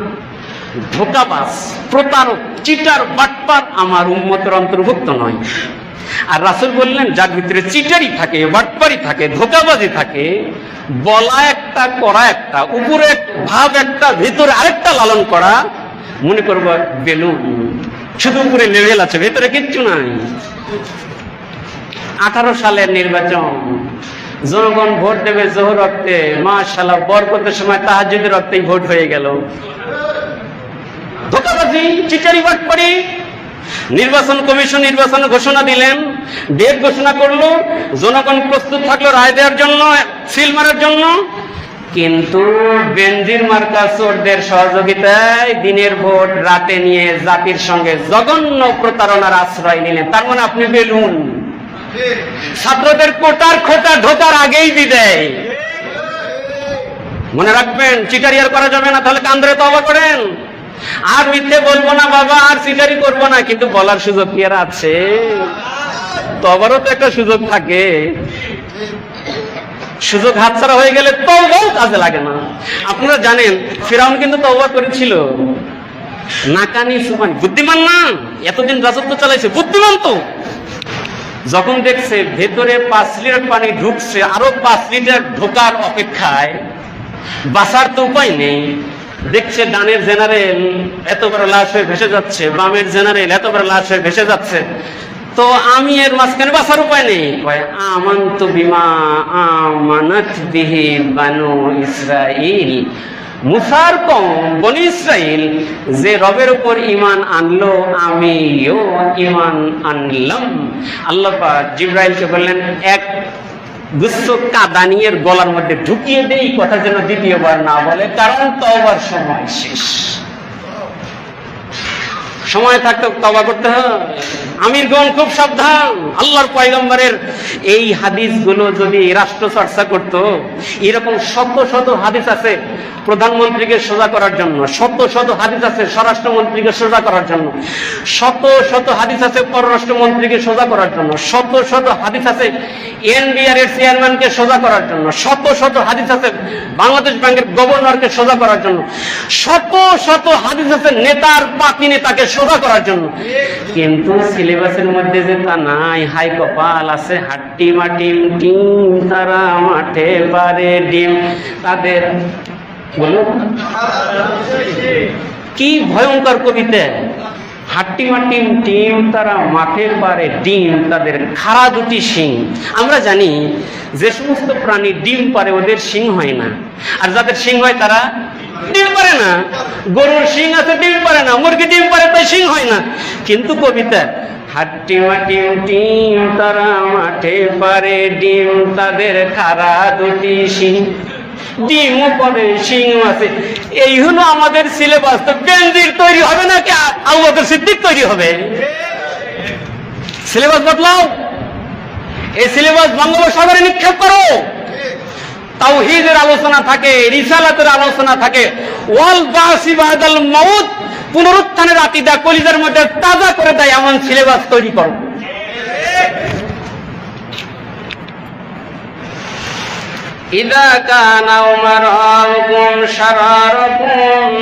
ধোঁকাবাজ, প্রতারক, চিটার, বাটপার আমার উম্মতের অন্তর্ভুক্ত নয়। আর রাসূল বললেন যার ভিতরে চিটারি থাকে, বাটপারি থাকে, ধোঁকাবাজি থাকে, বলা একটা করা একটা, উপরে ভাব একটা ভিতরে আরেকটা লালন করা, মনে করব বেলুন, শুধু উপরে লেভেল আছে, ভেতরে কিচ্ছু নাই। 18 সালের নির্বাচন, জনগণ ভোট দেবে জোহর রক্তে, মাশাআল্লাহ বরকতের সময় তাহাজ্জুদের রক্তেই ভোট হয়ে গেল। ধোঁকাবাজি, চিটারি, বাটপারি। নির্বাচন কমিশন নির্বাচন ঘোষণা দিলেন, ডেট ঘোষণা করলো, জনগণ প্রস্তুত থাকলো রায় দেওয়ার জন্য, সিল মারার জন্য। কিন্তু বেনজির মার্কা চোরদের সহযোগিতায় দিনের ভোট রাতে নিয়ে জাতির সঙ্গে জঘন্য প্রতারণার আশ্রয় নিলেন। তার মানে আপনি বেলুন। ছাত্রদের কোটার খোটা ঢোকার আগেই বিদায়। মনে রাখবেন চিটারি আর করা যাবে না, তাহলে কান্দরে তওবা করেন। আর মিথ্যে বলবো না বাবা, আর চিটারি করবো না, কিন্তু বলার সুযোগ কি আর আছে? তওবারও তো একটা সুযোগ থাকে। সুযোগ হাতছাড়া হয়ে গেলে তওবাও কাজে লাগে না। আপনারা জানেন ফিরআউন কিন্তু তওবা করেছিল। নাকানি সুবানি, বুদ্ধিমান না, এতদিন রাজত্ব চালাইছে, বুদ্ধিমান তো। যখন দেখছে ভেতরে 5 লিটার পানি ঢুকছে, আরো 5 লিটার ঢোকার অপেক্ষায়, বাঁচার তো উপায় নেই। দেখছে ডানের জেনারেল এত বড় লাশ হয়ে ভেসে যাচ্ছে, বামের জেনারেল এত বড় লাশ হয়ে ভেসে যাচ্ছে, তো আমি এর মাঝখানে বাঁচার উপায় নেই। আমানতু বিমা আমানাত বিহি বানু ইসরাইল, মুসার কওম বনি ইসরাইল যে রবের উপর ঈমান আনলো, আমিও ঈমান আনলাম। আল্লাহ পাক জিবরাইলকে বললেন এক গুচ্ছ কাদানিয়ের গলার মধ্যে ঢুকিয়ে দেই, কথা যেন দ্বিতীয়বার না বলে, কারণ তওবার সময় শেষ। সময় থাকতে তওবা করতে হয়। আমিরগণ খুব সাবধান। আল্লাহর পয়গম্বরের এই হাদিসগুলো যদি রাষ্ট্র চর্চা করত, এরকম শত শত হাদিস আছে প্রধানমন্ত্রীকে সোজা করার জন্য, শত শত হাদিস আছে স্বরাষ্ট্রমন্ত্রীকে সোজা করার জন্য, শত শত হাদিস আছে পররাষ্ট্রমন্ত্রীকে সোজা করার জন্য, শত শত হাদিস আছে এনবিআর এর চেয়ারম্যানকে সোজা করার জন্য, শত শত হাদিস আছে বাংলাদেশ ব্যাংকের গভর্নরকে সোজা করার জন্য, শত শত হাদিস আছে নেতার পাতি নেতাকে সোজা করার জন্য। কিন্তু সিলেবাসের মধ্যে যে তা নাই, হাই কপাল আছে, হাট্টি মাটিম টিম তারা মাঠে পারে ডিম, তাদের বলুন কি ভয়ঙ্কর কবিতা। হাট্টি মাটিম টিম তারা মাঠের পারে ডিম, তাদের খাড়া দুটি শিং। আমরা জানি যে সমস্ত প্রাণী ডিম পারে ওদের শিং হয় না, আর যাদের শিং হয় তারা ডিম পারে না। গরুর শিং আছে ডিম পারে না, মুরগি ডিম পারে তাই শিং হয় না। কিন্তু কবিতা হাট্টি মাটিম টিম তারা মাঠে পারে ডিম, তাদের খাড়া দুটি শিং। ডিমও পড়ে, সিংহ আছে। এই হলো আমাদের সিলেবাস। তো বেনজির তৈরি হবে নাকি আবু বকর সিদ্দিক তৈরি হবে? সিলেবাস বদলাও। এই সিলেবাস বঙ্গোপসাগরে নিক্ষেপ করো। তাওহীদের আলোচনা থাকে, রিসালাতের আলোচনা থাকে, ওয়াল বাসি বাদাল মাউত, পুনরুত্থানের আকীদা কলিজার মধ্যে তাজা করে দেয় এমন সিলেবাস তৈরি করো। ইদা কানা উমারাকুম শারারাকুম,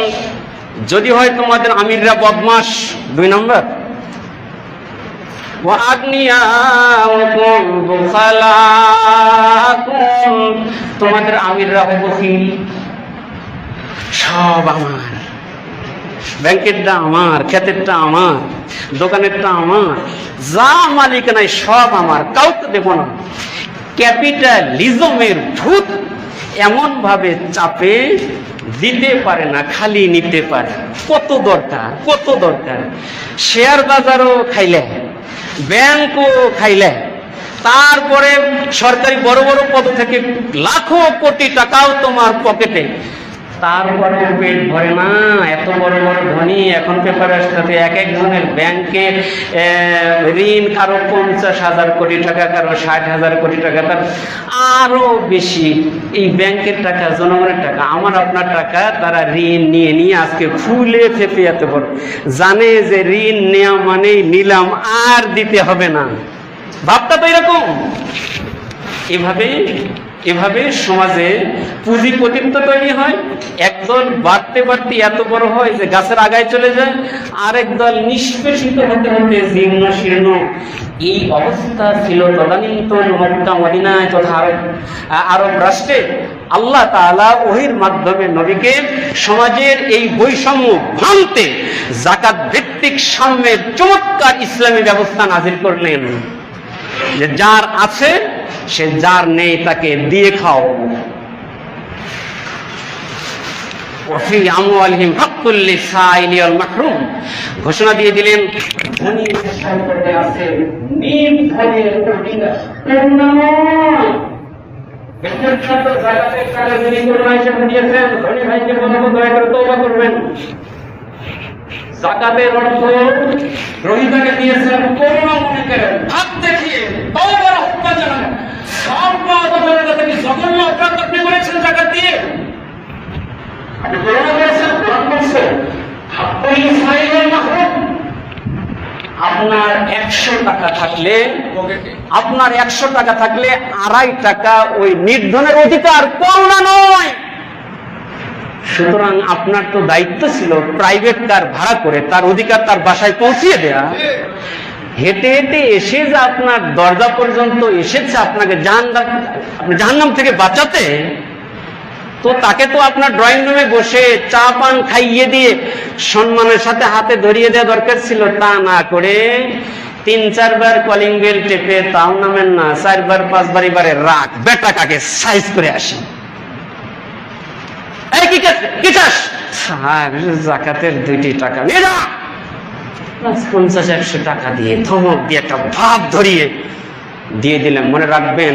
যদি হয় তোমাদের আমিররা বদমাশ, 2 নম্বর, ওয়া আগনিয়াকুম বুখালাকুম, তোমাদের আমিররা হয় বখিল। সব আমার, ব্যাংকেরটা আমার, ক্ষেতেরটা আমার, দোকানেরটা আমার, যা মালিক নাই সব আমার, কাউকে দেব না। ক্যাপিটালিজমের ভূত এমন ভাবে চাপে দিতে পারে না, খালি নিতে পারে। কত দরকার, কত দরকার। শেয়ার বাজারও খাইলে, ব্যাংকও খাইলে, তারপরে সরকারি বড় বড় পদ থেকে লাখো কোটি টাকাও তোমার পকেটে, তারপরে পেট ভরে না। এত বড় বড় ধনী এখন পেপারে আসতে এক একজনের ব্যাংকে ঋণ, কারো 50,000 কোটি টাকা, কারো 60,000 কোটি টাকা, তার আরো বেশি। এই ব্যাংকের টাকা, জনগণের টাকা, আমার আপনার টাকা, তারা ঋণ নিয়ে নিয়ে আজকে ফুলে ফেপে এত বড়, জানে যে ঋণ নেওয়া মানেই নিলাম, আর দিতে হবে না। ভাবটা তো এরকম। এভাবে সমাজে পুঁজিপতিত্ব তৈরি হয়। একদল বাড়তে বাড়তে এত বড় হয় যে গাছের আগায় চলে যায়, আরেক দল নিষ্পেষিত হতে হতে জীর্ণ শীর্ণ। এই অবস্থা ছিল তদানীন্তন মক্কা মদিনায় তথা আরব রাষ্ট্রে। আল্লাহ তাআলা ওহীর মাধ্যমে নবীকে সমাজের এই বৈষম্য ভাঙতে যাকাত ভিত্তিক সাম্যের চমৎকার ইসলামী ব্যবস্থা নাজিল করলেন, যে যার আছে সে, যার নেই তাকে দিয়ে খাও। ওয়াফি আমওয়ালিহিম হাক্কুল লিসাইলি ওয়াল মাহরুম, ঘোষণা দিয়ে দিলেন ধনী সম্পদে আছে, নির্ধনের অধিকার করুণাময়। বিশ্বখ্যাত জাকাতের টাকা যিনি করুণা হিসেবে দিয়েছেন, ধনী ভাইকে বলবো দয়া করে তওবা করবেন। জাকাতের অর্থ রহিতাকে দিয়েছেন করুণা মনে করেন, ভাব দেখিয়ে তওবার আহ্বান জানান। সর্বত বেরোটা থেকে জঘন্য অপরাধ আপনি করেছেন জাকাত দিয়ে। আপনি করুণা করেছেন, কোরআন বলছে হাক্কুল লিসাইলিল মাহরুম। আপনার 100 টাকা থাকলে, আপনার 100 টাকা থাকলে 2.5 টাকা ওই নির্ধনের অধিকার, করুণা নয়। সুতরাং আপনার তো দায়িত্ব ছিল প্রাইভেট কার ভাড়া করে তার অধিকার তার বাসায় পৌঁছিয়ে দেয়া। হেঁটে হেঁটে এসে যে আপনার দরজা পর্যন্ত এসেছে আপনাকে জাহান্নাম থেকে বাঁচাতে, তো তাকে তো আপনার ড্রয়িং রুমে বসে চা পান খাইয়ে দিয়ে সম্মানের সাথে হাতে ধরিয়ে দেওয়া দরকার ছিল। তা না করে 3-4 বার কলিং বেল টেপে তাও নামেন না, 4 বার 5 বার এবারে রাখ, বেটা কাকে সাইজ করে আসি। কি চাস? স্যার জাকাতের 2টি টাকা নিয়ে যা। 50-100 টাকা দিয়ে ধমক দিয়ে একটা ভাব ধরিয়ে দিয়ে দিলেন। মনে রাখবেন,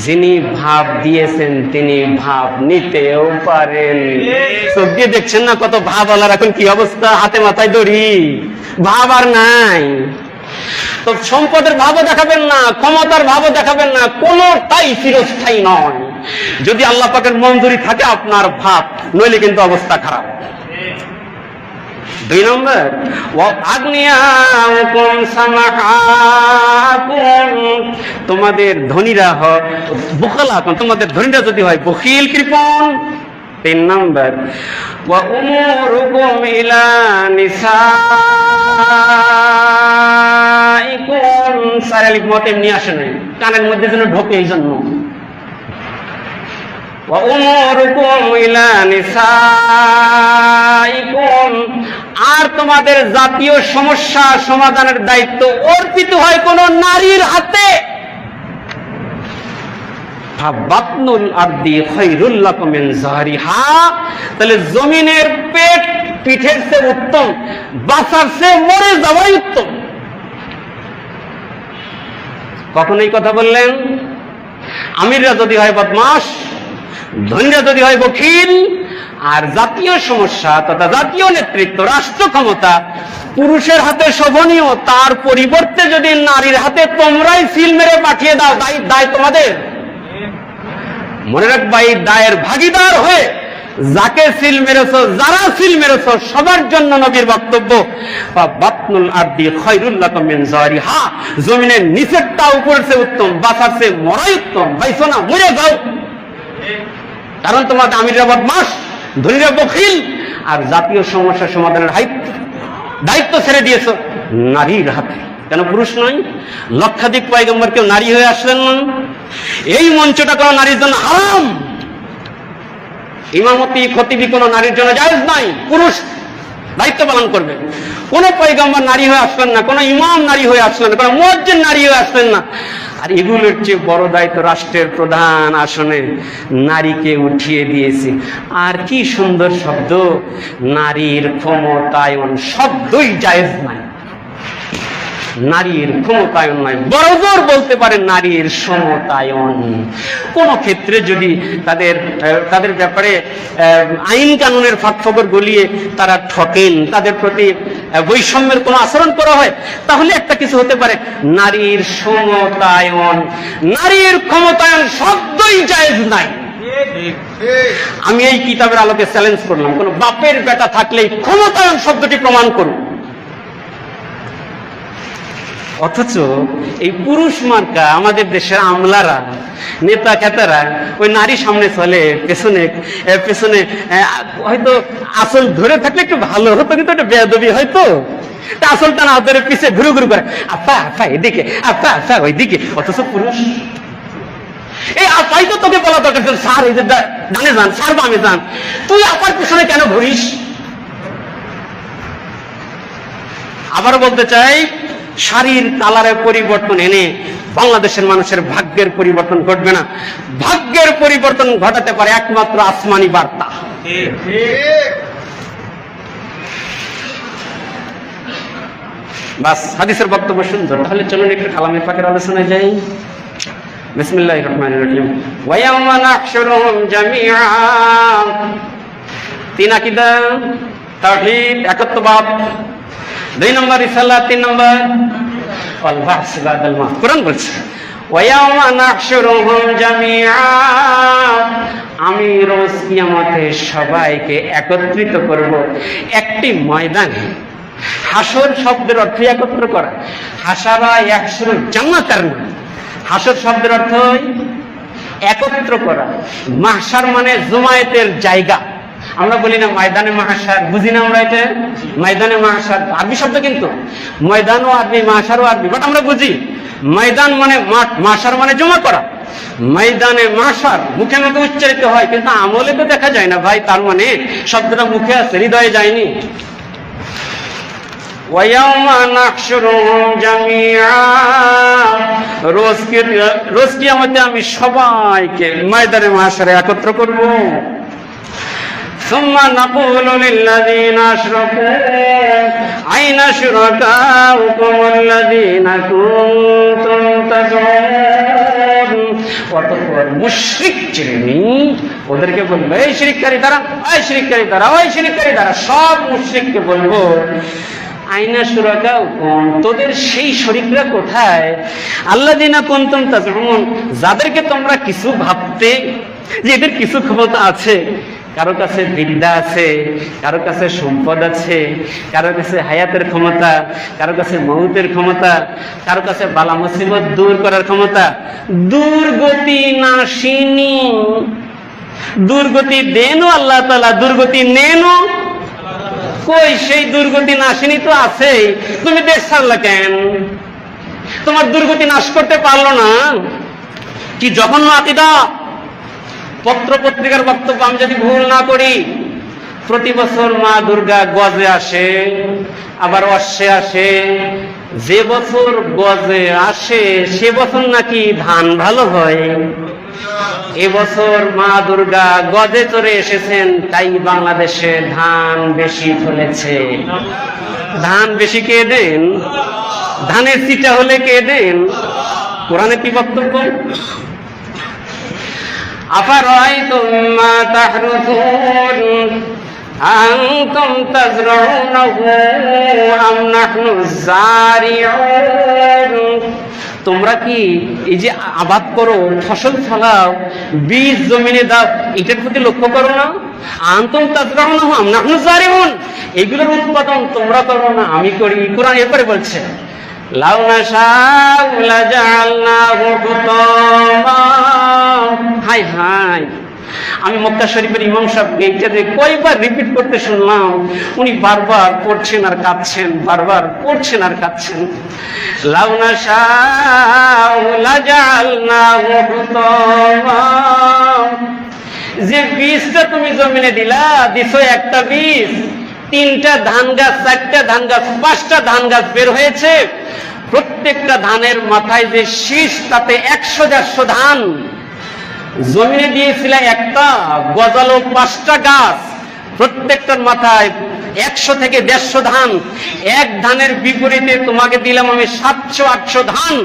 যিনি ভাব দিয়েছেন তিনি ভাব নিতেও পারেন। চোখ দিয়ে দেখছেন না কত ভাব আলার এখন কি অবস্থা, হাতে মাথায় দড়ি, ভাব আর নাই। তো সম্পদের ভাবও দেখাবেন না, ক্ষমতার ভাবও দেখাবেন না, কোনটাই চিরস্থায়ী নয়। যদি আল্লাহ পাকের মঞ্জুরি থাকে আপনার ভাব, নইলে কিন্তু অবস্থা খারাপ। 2 নম্বর, আগনিয়াকুম সামাহাকুম, তোমাদের ধনীরা হয় বুখালাকুম, তোমাদের ধনীরা যদি হয় বখিল কৃপণ। 3 নম্বর, ওয়া উমুরুকুম ইলা নিসাইকুম, সারালিক মত এমনি আসে নাই, কানের মধ্যে যেন ঢোকে, এই জন্য। ওয়া উমুরুকুম ইলা নিসাইকুম, আর তোমাদের জাতীয় সমস্যা সমাধানের দায়িত্ব অর্পিত হয় কোন নারীর হাতে। ফাবাতনুল আরদি খায়রুল লাকুম মিন যাহরিহা, তাহলে জমিনের পেট পিঠের চেয়ে উত্তম, বাঁচার চেয়ে মরে যাওয়াই উত্তম। কখন এই কথা বললেন? আমিররা যদি হয় বদমাশ, ধনীরা যদি হয় বখিল, আর জাতীয় সমস্যা তথা জাতীয় নেতৃত্ব, রাষ্ট্র ক্ষমতা পুরুষের হাতে শোভনীয়, তার পরিবর্তে যদি নারীর হাতে তোমরাই সিল মেরে পাঠিয়ে দাও, দায় তোমাদের। মনে রাখবা, এই দায়ের ভাগীদার হয়ে যাকে সিল মেরেছ, যারা সিল মেরেছ, সবার জন্য নবীর বক্তব্য, বাতনুল আরদি খায়রুল লাকুম মিন যারিহা, জমিনের নিচেরটা উপরের চেয়ে উত্তম, বাঁচার চেয়ে মরাই উত্তম। বাইছো না, মরে যাও। কারণ তোমার আমিররা বদমাশ, ধনীরা বখিল, আর জাতীয় সমস্যা সমাধানের দায়িত্ব ছেড়ে দিয়েছ নারীর হাতে। কেন পুরুষ নয়? লক্ষাধিক পয়গম্বর কেউ নারী হয়ে আসলেন না? এই মঞ্চটা কোনো নারীর জন্য হারাম। ইমামতি খতিবি কোনো নারীর জন্য জায়েজ নাই, পুরুষ দায়িত্ব পালন করবে। কোন পয়গম্বর নারী হয়ে আসলেন না, কোন ইমাম নারী হয়ে আসলেন না, কোন মুয়াজ্জিন নারী হয়ে আসলেন না। আর এগুলোর চেয়ে বড় দায়িত্ব রাষ্ট্রের প্রধান আসনে নারীকে উঠিয়ে দিয়েছে। আর কি সুন্দর শব্দ, নারীর ক্ষমতায়ন, শব্দই জায়েজ নাই। নারীর ক্ষমতায়ন নয়, বরাবর বলতে পারেন নারীর সমতায়ন। কোন ক্ষেত্রে যদি তাদের ব্যাপারে আইন কানুনের ফাঁকফোকর গলিয়ে তারা ঠকেন, তাদের প্রতি বৈষম্যের কোনো আচরণ করা হয়, তাহলে একটা কিছু হতে পারে। নারীর সমতায়ন, নারীর ক্ষমতায়ন শব্দই জায়েজ নাই। আমি এই কিতাবের আলোকে চ্যালেঞ্জ করলাম, কোন বাপের বেটা থাকলেই ক্ষমতায়ন শব্দটি প্রমাণ করুন। অথচ এই পুরুষ মার্কা আমাদের দেশের আমলারা, নেতা খেতারা ওই নারী সামনে চলে, পেছনে পেছনে হয়তো আসল ধরে থাকলে একটু ভালো হতো, কিন্তু একটা বেয়াদবি হয়তো, আসলটা না ধরে পিছিয়ে ঘুরু ঘুরু করে, আপা আপা এদিকে, আপা আপা ওইদিকে। অথচ পুরুষ এই আপাই তো তোকে বলা দরকার, স্যার এই যে ডানে যান, স্যার বামে যান, তুই আপার পিছনে কেন ঘুরিস? আবার বলতে চাই, শাড়ির কালারে পরিবর্তন এনে বাংলাদেশের মানুষের ভাগ্যের পরিবর্তন ঘটবে না। ভাগ্যের পরিবর্তন ঘটাতে পারে একমাত্র আসমানি বার্তা। বাস, হাদিসের বক্তব্য সুন্দর। তাহলে চলুন একটু কালামে পাকের আলোচনায় যাই। বিসমিল্লাহির রহমানির রহিম। ওয়া ইয়াওমা নাহশুরুহুম জামিআ। তিন আকীদা, তাওহীদ, একত্ববাদ। 2 নম্বর রিসালাত, 3 নম্বর আল বাহস বাদাল মাউত। কোরআন বলছে ওয়া ইয়াওমা নাহশুরুহুম জামিআ, আমি রোজ কিয়ামতে সবাইকে একত্রিত করব একটি ময়দানে। হাসর শব্দের অর্থ একত্র করা। হাসারা ইয়াহশুরু জামাতান, হাসর শব্দের অর্থ একত্র করা। মাহশার মানে জমায়েতের জায়গা। আমরা বলি না ময়দানে মাহশার, বুঝি না আমরা এটা? ময়দানে মাহশার আরবি শব্দ, কিন্তু ময়দানও আরবি, মাহশারও আরবি, বাট আমরা বুঝি ময়দান মানে মাঠ, মাহশার মানে জমা করা। ময়দানে মাহশার মুখে মুখে উচ্চারিত হয়, কিন্তু আমলে তো দেখা যায় না ভাই। তার মানে শব্দটা মুখে আছে, হৃদয়ে যায়নি। ওয়ায়াউমা নাহশুরুহুম জামিআ, রোজ কিয়ামতে আমি সবাইকে ময়দানে মাহশারে একত্র করব। ثم نقول للذين أشركوا أين شركاؤكم الذين كنتم تزعمون। অতঃপর মুশরিক শ্রেণী ওদেরকে বলবো, এই শিরককারী তারা, এই শিরককারী তারা, ওই শিরককারী তারা, সব মুশরিককে বলবো আইনা শুরাকাউকুম, তোদের সেই শরীকরা কোথায়? আল্লাযিনা কুনতুম তাজউমুন, যাদেরকে তোমরা কিছু ভাবতে যে এদের কিছু ক্ষমতা আছে। কারো কাছে বিদ্যা আছে, কারো কাছে সম্পদ আছে, কারো কাছে হায়াতের ক্ষমতা, কারো কাছে মউতের ক্ষমতা, কারো কাছে বালা মুসিবত দূর করার ক্ষমতা। দুর্গতি নাশিনী, দুর্গতি দেনও আল্লাহ তাআলা, দুর্গতি নেনও কই? সেই দুর্গতি নাশিনী তো আছেই, তুমি দেশ ছাড়লা কেন? তোমার দুর্গতি নাশ করতে পারলো না? কি জঘন্য আকীদা! পত্র পত্রিকার বক্তব্য আমি যদি ভুল না করি, প্রতি বছর মা দুর্গা গজে আসে, আবার অশ্বে আসে। যে বছর গজে আসে সে বছর নাকি ধান ভালো হয়। এবছর মা দুর্গা গজে চড়ে এসেছেন, তাই বাংলাদেশে ধান বেশি ফলেছে। ধান বেশি কে দেন? ধানের চিটা হলে কে দেন? কোরআনে কি বক্তব্য? আফারাআইতুম মা তাহরুসুন আনতুম তাজরাউনাহু আম নাহনু যারিউন, তোমরা কি এই যে আবাদ করো, ফসল ফলাও, বীজ জমিনে দাও, এটার প্রতি লক্ষ্য করো না? আনতুম তাজরাউনাহু আম নাহনু যারিউন, এগুলোর উৎপাদন তোমরা করো না, আমি করি। কোরআন এরপরে বলছে লাউ নাশাউ লাজআলনাহু হুতামা, হাই হাই, আমি মক্কা শরীফের ইমাম সাহেবকে এইটাতে কয়বার রিপিট করতে শুনলাম, উনি বারবার পড়ছেন আর কাঁদছেন, বারবার পড়ছেন আর কাঁদছেন। লাউ নাশাউ লাজআলনাহু হুতামা, যে বীজটা তুমি জমিনে দিছো একটা বীজ, 3টা ধান গাছ, 4টা ধান গাছ, 5টা ধান গাছ বের হয়েছে, প্রত্যেকটা ধানের মাথায় যে শীষ, তাতে 100-150 ধান। জমিনে দিয়েছিল একটা, গজালো 5টা গাছ, প্রত্যেকটার মাথায় 100 থেকে 150 ধান। এক ধানের বিপরীতে তোমাকে দিলাম আমি 700-800 ধান।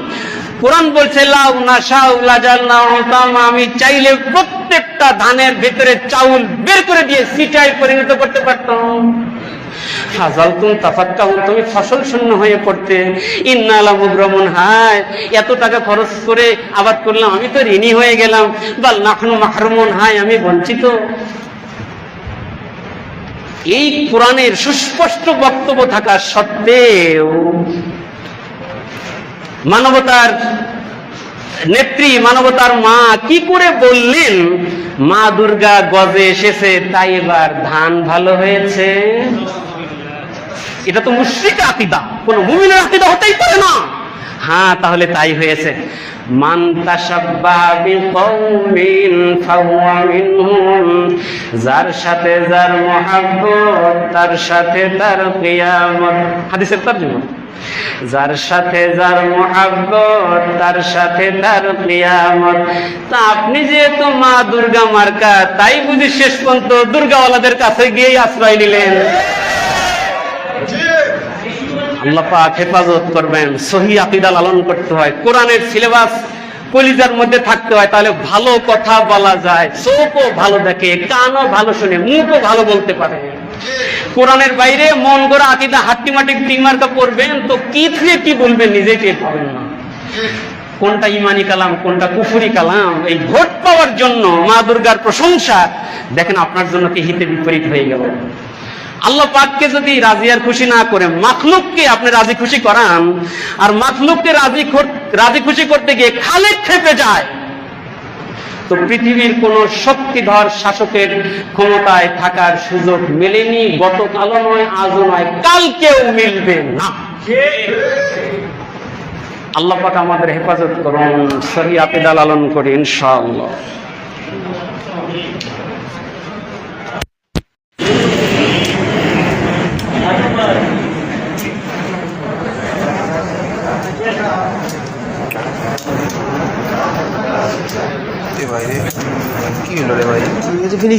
কোরআন বলছে লাউ নাশাউ লাজআলনাহু হুতামা, আমি চাইলে প্রত্যেকটা ধানের ভেতরে চাউল বের করে দিয়ে সিটায় পরিণত করতে পারতাম। ফাযালতুম তাফাক্কাহুন, তুমি ফসল শূন্য হয়ে পড়তে। ইন্না লামুগরামুন, হায় এত টাকা খরচ করে আবাদ করলাম, আমি তো ঋণী হয়ে গেলাম। বাল নাহনু মাহরুমুন, হায় আমি বঞ্চিত। এই কোরআনের সুস্পষ্ট বক্তব্য থাকা সত্ত্বেও মানবতার নেত্রী, মানবতার মা কি করে বললেন মা দুর্গা গজে এসেছে, তাই এবার ধান ভালো হয়েছে? এটা তো মুশরিক আকীদা, কোন মুমিনের আকীদা হতেই পারে না। হ্যাঁ, তাহলে তাই হয়েছে। মান তাশাব্বাহা বিকওমিন ফাহুয়া মিনহুম, যার সাথে যার মহব্বত তার সাথে তার কিয়ামত। হাদিসের তরজমা, যার সাথে যার মহব্বত তার সাথে তার কিয়ামত। তা আপনি যেহেতু মা দুর্গা মার্কা, তাই বুঝি শেষ পর্যন্ত দুর্গাওয়ালাদের কাছে গিয়েই আশ্রয় নিলেন। আল্লাহ পাক হেফাজত করবেন। সহি আকীদা লালন করতে হয়, কোরআনের সিলেবাস কলিজার মধ্যে থাকতে হয়, তাহলে ভালো কথা বলা যায়। চোখও ভালো দেখে, কানও ভালো শুনে, মুখও ভালো বলতে পারে। কোরআনের বাইরে মন গড়া আকীদা হাট্টিমাটিক টিমার্কা পড়বেন তো কি থেকে কি বলবেন নিজে টের পাবেন না। কোনটা ইমানি কালাম, কোনটা কুফরি কালাম, এই ভোট পাওয়ার জন্য মা দুর্গার প্রশংসা দেখেন আপনার জন্য কি হিতে বিপরীত হয়ে গেল। আল্লাহ পাককে যদি রাজি আর খুশি না করে মাখলুককে আপনি রাজি খুশি করান, আর মাখলুককে রাজি খুশি করতে গিয়ে খালেক খেপে যায়, তো পৃথিবীর কোন শক্তিধর শাসকের ক্ষমতায় থাকার সুযোগ মেলেনি। গতকালও নয়, আজও নয়, কালকেও মিলবে না। আল্লাহ পাক আমাদের হেফাজত করুন, সহি আকীদা লালন করি ইনশাআল্লাহ। ভাই কি হলো রে ভাই?